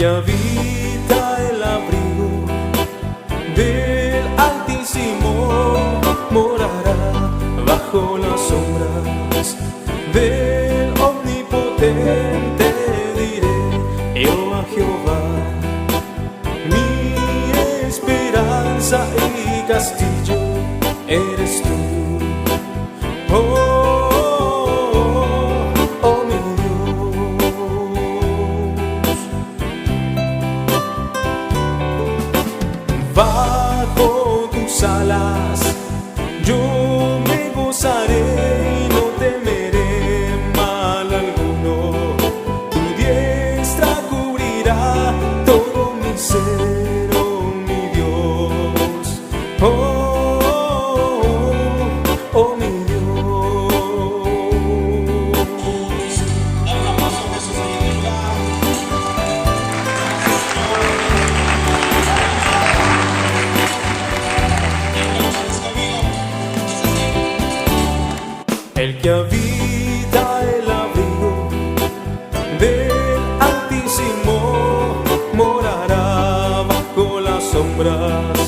que habita el abrigo del Altísimo morará bajo las sombras del Omnipotente. Diré, Jehová, Jehová, mi esperanza y castillo eres tú. Oh, mi Dios, bajo tus alas yo me gozaré y no temeré mal alguno. Tu diestra cubrirá todo mi ser, oh mi Dios. Oh mi Dios. El que habita el abrigo del Altísimo morará bajo las sombras